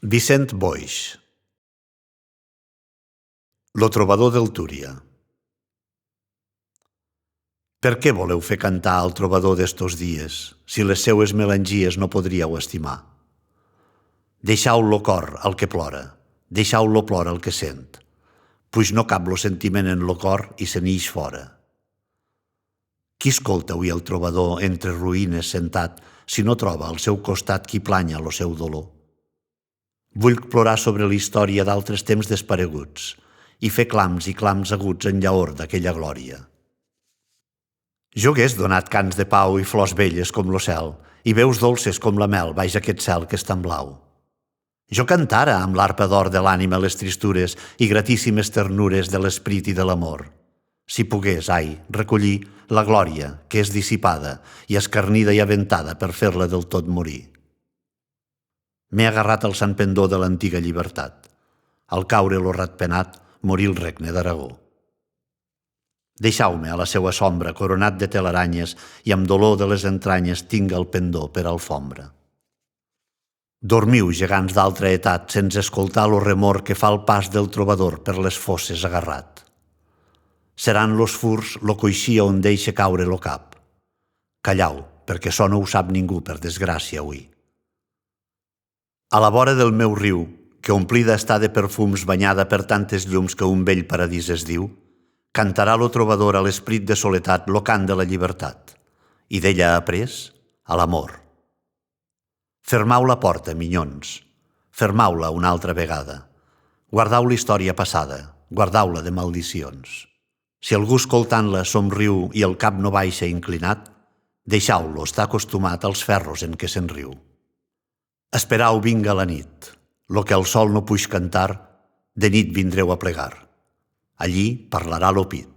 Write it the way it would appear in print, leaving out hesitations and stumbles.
Vicent Boix. Lo trobador del Túria. Per què voleu fer cantar al trobador d'estos dies, si les seues melangies no podríeu estimar? Deixau-lo cor al que plora, deixau-lo plora al que sent, puix no cap lo sentiment en lo cor i se n'ix fora. Qui escolta avui el trobador entre ruïnes sentat si no troba al seu costat qui planya lo seu dolor? Vull plorar sobre la història d'altres temps despareguts i fer clams i clams aguts en llaor d'aquella glòria. Jo hagués donat cants de pau i flors belles com lo cel i veus dolces com la mel baix aquest cel que és tan blau. Jo cantara amb l'arpa d'or de l'ànima les tristures i gratíssimes ternures de l'esperit i de l'amor. Si pogués, ai, recollir la glòria que és dissipada i escarnida i aventada per fer-la del tot morir. M'he agarrat al sant pendó de l'antiga llibertat. Al caure lo ratpenat, morí el regne d'Aragó. Deixau-me a la seua sombra coronat de telaranyes i amb dolor de les entranyes tinga el pendó per alfombra. Dormiu, gegants d'altra edat, sense escoltar lo remor que fa el pas del trobador per les fosses agarrat. Seran los furs lo coixia on deixa caure lo cap. Callau, perquè això no ho sap ningú, per desgràcia, avui. A la vora del meu riu, que omplida està de perfums banyada per tantes llums que un vell paradís es diu, cantarà lo trobador a l'esperit de soledat lo cant de la llibertat, i d'ella ha après a l'amor. Fermau la porta, minyons, fermau-la una altra vegada. Guardau la història passada, guardau-la de maldicions. Si algú escoltant-la somriu i el cap no baixa inclinat, deixau-lo estar acostumat als ferros en què se'n riu. Esperau vinga la nit, lo que el sol no puix cantar, de nit vindreu a plegar. Allí parlarà lo pit.